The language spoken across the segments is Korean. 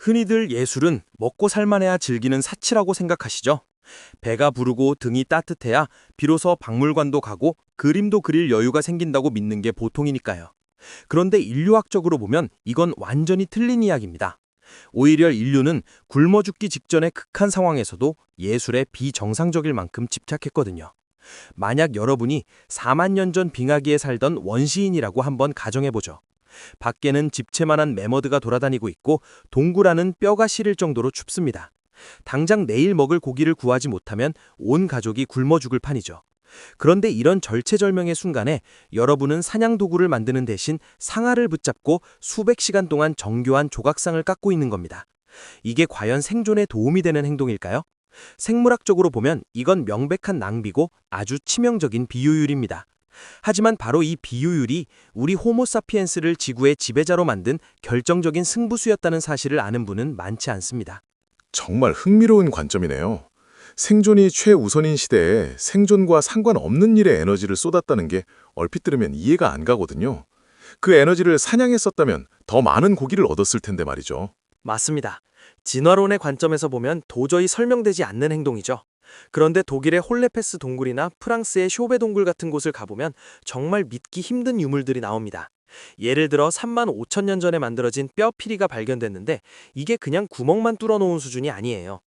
흔히들 예술은 먹고 살만해야 즐기는 사치라고 생각하시죠? 배가 부르고 등이 따뜻해야 비로소 박물관도 가고 그림도 그릴 여유가 생긴다고 믿는 게 보통이니까요. 그런데 인류학적으로 보면 이건 완전히 틀린 이야기입니다. 오히려 인류는 굶어 죽기 직전의 극한 상황에서도 예술에 비정상적일 만큼 집착했거든요. 만약 여러분이 4만 년 전 빙하기에 살던 원시인이라고 한번 가정해보죠. 밖에는 집채만한 매머드가 돌아다니고 있고 동굴 안은 뼈가 시릴 정도로 춥습니다. 당장 내일 먹을 고기를 구하지 못하면 온 가족이 굶어 죽을 판이죠. 그런데 이런 절체절명의 순간에 여러분은 사냥도구를 만드는 대신 상아를 붙잡고 수백 시간 동안 정교한 조각상을 깎고 있는 겁니다. 이게 과연 생존에 도움이 되는 행동일까요? 생물학적으로 보면 이건 명백한 낭비고 아주 치명적인 비효율입니다. 하지만 바로 이 비효율이 우리 호모사피엔스를 지구의 지배자로 만든 결정적인 승부수였다는 사실을 아는 분은 많지 않습니다. 정말 흥미로운 관점이네요. 생존이 최우선인 시대에 생존과 상관없는 일에 에너지를 쏟았다는 게 얼핏 들으면 이해가 안 가거든요. 그 에너지를 사냥에 썼다면 더 많은 고기를 얻었을 텐데 말이죠. 맞습니다. 진화론의 관점에서 보면 도저히 설명되지 않는 행동이죠. 그런데 독일의 홀레페스 동굴이나 프랑스의 쇼베 동굴 같은 곳을 가보면 정말 믿기 힘든 유물들이 나옵니다. 예를 들어 3만 5천 년 전에 만들어진 뼈피리가 발견됐는데 이게 그냥 구멍만 뚫어놓은 수준이 아니에요.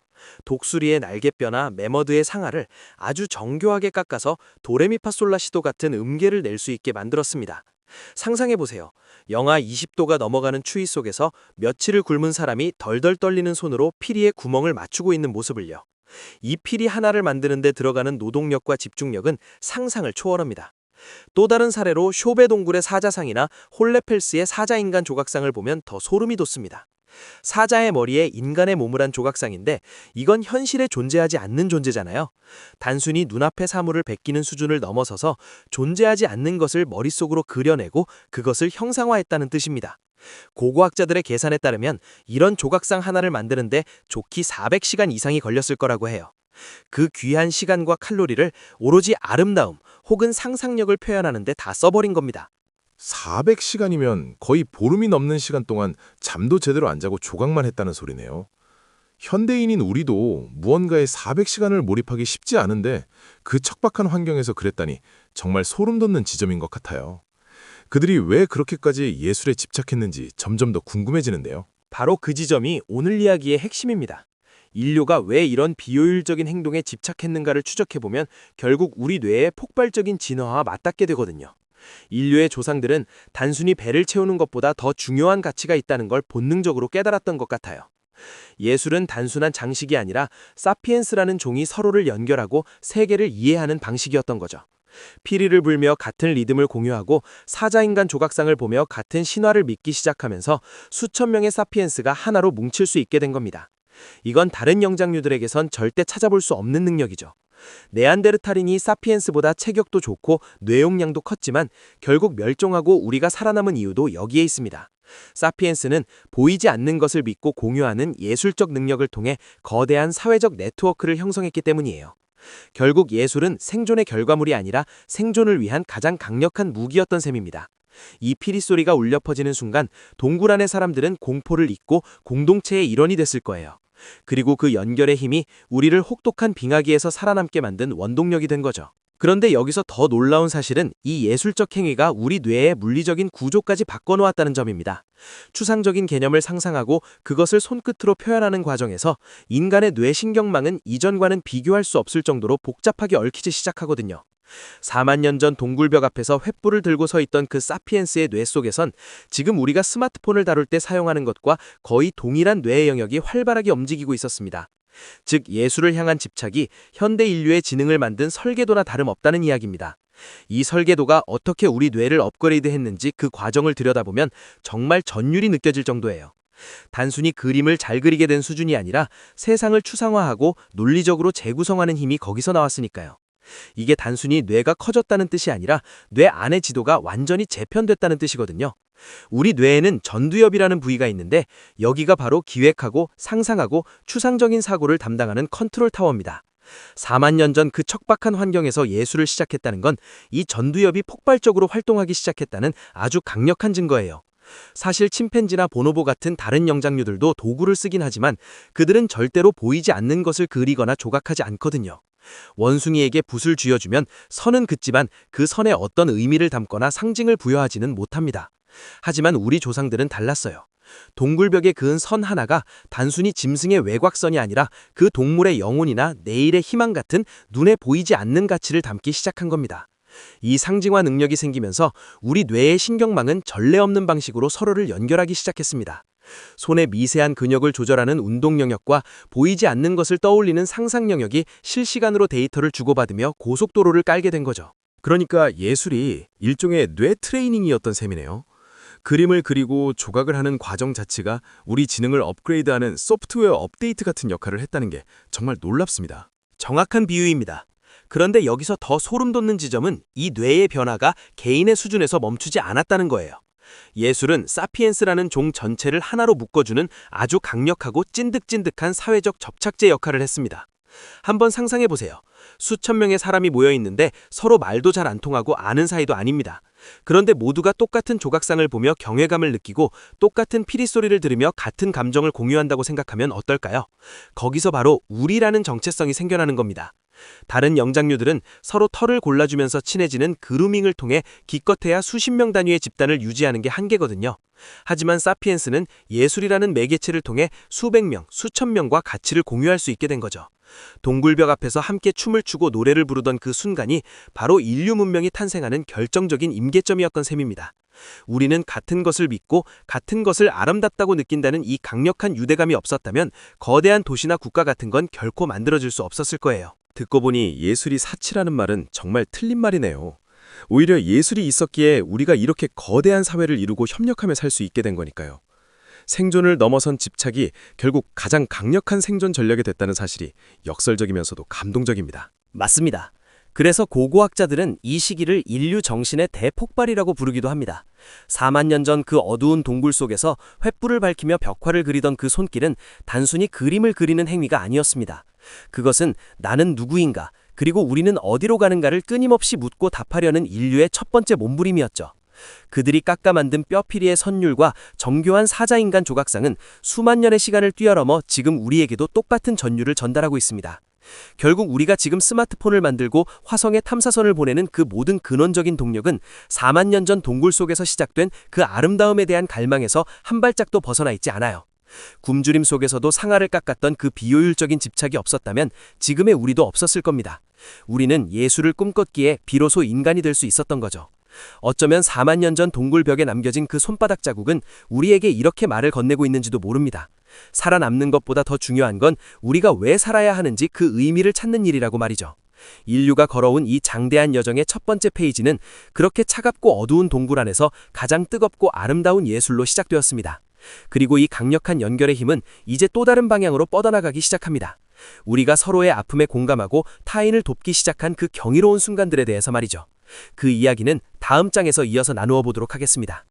독수리의 날개뼈나 매머드의 상아를 아주 정교하게 깎아서 도레미파솔라시도 같은 음계를 낼 수 있게 만들었습니다. 상상해보세요. 영하 20도가 넘어가는 추위 속에서 며칠을 굶은 사람이 덜덜 떨리는 손으로 피리에 구멍을 맞추고 있는 모습을요. 이 피리 하나를 만드는 데 들어가는 노동력과 집중력은 상상을 초월합니다. 또 다른 사례로 쇼베 동굴의 사자상이나 홀레펠스의 사자인간 조각상을 보면 더 소름이 돋습니다. 사자의 머리에 인간의 몸을 한 조각상인데 이건 현실에 존재하지 않는 존재잖아요. 단순히 눈앞의 사물을 베끼는 수준을 넘어서서 존재하지 않는 것을 머릿속으로 그려내고 그것을 형상화했다는 뜻입니다. 고고학자들의 계산에 따르면 이런 조각상 하나를 만드는데 좋기 400시간 이상이 걸렸을 거라고 해요. 그 귀한 시간과 칼로리를 오로지 아름다움 혹은 상상력을 표현하는 데 다 써버린 겁니다. 400시간이면 거의 보름이 넘는 시간 동안 잠도 제대로 안 자고 조각만 했다는 소리네요. 현대인인 우리도 무언가에 400시간을 몰입하기 쉽지 않은데 그 척박한 환경에서 그랬다니 정말 소름 돋는 지점인 것 같아요. 그들이 왜 그렇게까지 예술에 집착했는지 점점 더 궁금해지는데요. 바로 그 지점이 오늘 이야기의 핵심입니다. 인류가 왜 이런 비효율적인 행동에 집착했는가를 추적해보면 결국 우리 뇌의 폭발적인 진화와 맞닿게 되거든요. 인류의 조상들은 단순히 배를 채우는 것보다 더 중요한 가치가 있다는 걸 본능적으로 깨달았던 것 같아요. 예술은 단순한 장식이 아니라 사피엔스라는 종이 서로를 연결하고 세계를 이해하는 방식이었던 거죠. 피리를 불며 같은 리듬을 공유하고 사자인간 조각상을 보며 같은 신화를 믿기 시작하면서 수천 명의 사피엔스가 하나로 뭉칠 수 있게 된 겁니다. 이건 다른 영장류들에게선 절대 찾아볼 수 없는 능력이죠. 네안데르탈인이 사피엔스보다 체격도 좋고 뇌용량도 컸지만 결국 멸종하고 우리가 살아남은 이유도 여기에 있습니다. 사피엔스는 보이지 않는 것을 믿고 공유하는 예술적 능력을 통해 거대한 사회적 네트워크를 형성했기 때문이에요. 결국 예술은 생존의 결과물이 아니라 생존을 위한 가장 강력한 무기였던 셈입니다. 이 피리 소리가 울려 퍼지는 순간 동굴 안의 사람들은 공포를 잊고 공동체의 일원이 됐을 거예요. 그리고 그 연결의 힘이 우리를 혹독한 빙하기에서 살아남게 만든 원동력이 된 거죠. 그런데 여기서 더 놀라운 사실은 이 예술적 행위가 우리 뇌의 물리적인 구조까지 바꿔놓았다는 점입니다. 추상적인 개념을 상상하고 그것을 손끝으로 표현하는 과정에서 인간의 뇌신경망은 이전과는 비교할 수 없을 정도로 복잡하게 얽히기 시작하거든요. 4만 년 전 동굴벽 앞에서 횃불을 들고 서 있던 그 사피엔스의 뇌 속에선 지금 우리가 스마트폰을 다룰 때 사용하는 것과 거의 동일한 뇌의 영역이 활발하게 움직이고 있었습니다. 즉 예술을 향한 집착이 현대 인류의 지능을 만든 설계도나 다름없다는 이야기입니다. 이 설계도가 어떻게 우리 뇌를 업그레이드했는지 그 과정을 들여다보면 정말 전율이 느껴질 정도예요. 단순히 그림을 잘 그리게 된 수준이 아니라 세상을 추상화하고 논리적으로 재구성하는 힘이 거기서 나왔으니까요. 이게 단순히 뇌가 커졌다는 뜻이 아니라 뇌 안의 지도가 완전히 재편됐다는 뜻이거든요. 우리 뇌에는 전두엽이라는 부위가 있는데 여기가 바로 기획하고 상상하고 추상적인 사고를 담당하는 컨트롤 타워입니다. 4만 년 전 그 척박한 환경에서 예술을 시작했다는 건 이 전두엽이 폭발적으로 활동하기 시작했다는 아주 강력한 증거예요. 사실 침팬지나 보노보 같은 다른 영장류들도 도구를 쓰긴 하지만 그들은 절대로 보이지 않는 것을 그리거나 조각하지 않거든요. 원숭이에게 붓을 쥐어주면 선은 긋지만 그 선에 어떤 의미를 담거나 상징을 부여하지는 못합니다. 하지만 우리 조상들은 달랐어요. 동굴벽에 그은 선 하나가 단순히 짐승의 외곽선이 아니라 그 동물의 영혼이나 내일의 희망 같은 눈에 보이지 않는 가치를 담기 시작한 겁니다. 이 상징화 능력이 생기면서 우리 뇌의 신경망은 전례 없는 방식으로 서로를 연결하기 시작했습니다. 손의 미세한 근육을 조절하는 운동 영역과 보이지 않는 것을 떠올리는 상상 영역이 실시간으로 데이터를 주고받으며 고속도로를 깔게 된 거죠. 그러니까 예술이 일종의 뇌 트레이닝이었던 셈이네요. 그림을 그리고 조각을 하는 과정 자체가 우리 지능을 업그레이드하는 소프트웨어 업데이트 같은 역할을 했다는 게 정말 놀랍습니다. 정확한 비유입니다. 그런데 여기서 더 소름 돋는 지점은 이 뇌의 변화가 개인의 수준에서 멈추지 않았다는 거예요. 예술은 사피엔스라는 종 전체를 하나로 묶어주는 아주 강력하고 찐득찐득한 사회적 접착제 역할을 했습니다. 한번 상상해보세요. 수천 명의 사람이 모여 있는데 서로 말도 잘 안 통하고 아는 사이도 아닙니다. 그런데 모두가 똑같은 조각상을 보며 경외감을 느끼고 똑같은 피리 소리를 들으며 같은 감정을 공유한다고 생각하면 어떨까요? 거기서 바로 우리라는 정체성이 생겨나는 겁니다. 다른 영장류들은 서로 털을 골라주면서 친해지는 그루밍을 통해 기껏해야 수십 명 단위의 집단을 유지하는 게 한계거든요. 하지만 사피엔스는 예술이라는 매개체를 통해 수백 명, 수천 명과 가치를 공유할 수 있게 된 거죠. 동굴벽 앞에서 함께 춤을 추고 노래를 부르던 그 순간이 바로 인류 문명이 탄생하는 결정적인 임계점이었던 셈입니다. 우리는 같은 것을 믿고 같은 것을 아름답다고 느낀다는 이 강력한 유대감이 없었다면 거대한 도시나 국가 같은 건 결코 만들어질 수 없었을 거예요. 듣고 보니 예술이 사치라는 말은 정말 틀린 말이네요. 오히려 예술이 있었기에 우리가 이렇게 거대한 사회를 이루고 협력하며 살 수 있게 된 거니까요. 생존을 넘어선 집착이 결국 가장 강력한 생존 전략이 됐다는 사실이 역설적이면서도 감동적입니다. 맞습니다. 그래서 고고학자들은 이 시기를 인류 정신의 대폭발이라고 부르기도 합니다. 4만 년 전 그 어두운 동굴 속에서 횃불을 밝히며 벽화를 그리던 그 손길은 단순히 그림을 그리는 행위가 아니었습니다. 그것은 나는 누구인가, 그리고 우리는 어디로 가는가를 끊임없이 묻고 답하려는 인류의 첫 번째 몸부림이었죠. 그들이 깎아 만든 뼈피리의 선율과 정교한 사자인간 조각상은 수만 년의 시간을 뛰어넘어 지금 우리에게도 똑같은 전율을 전달하고 있습니다. 결국 우리가 지금 스마트폰을 만들고 화성에 탐사선을 보내는 그 모든 근원적인 동력은 4만 년 전 동굴 속에서 시작된 그 아름다움에 대한 갈망에서 한 발짝도 벗어나 있지 않아요. 굶주림 속에서도 상아를 깎았던 그 비효율적인 집착이 없었다면 지금의 우리도 없었을 겁니다. 우리는 예술을 꿈꿨기에 비로소 인간이 될 수 있었던 거죠. 어쩌면 4만 년 전 동굴벽에 남겨진 그 손바닥 자국은 우리에게 이렇게 말을 건네고 있는지도 모릅니다. 살아남는 것보다 더 중요한 건 우리가 왜 살아야 하는지 그 의미를 찾는 일이라고 말이죠. 인류가 걸어온 이 장대한 여정의 첫 번째 페이지는 그렇게 차갑고 어두운 동굴 안에서 가장 뜨겁고 아름다운 예술로 시작되었습니다. 그리고 이 강력한 연결의 힘은 이제 또 다른 방향으로 뻗어나가기 시작합니다. 우리가 서로의 아픔에 공감하고 타인을 돕기 시작한 그 경이로운 순간들에 대해서 말이죠. 그 이야기는 다음 장에서 이어서 나누어 보도록 하겠습니다.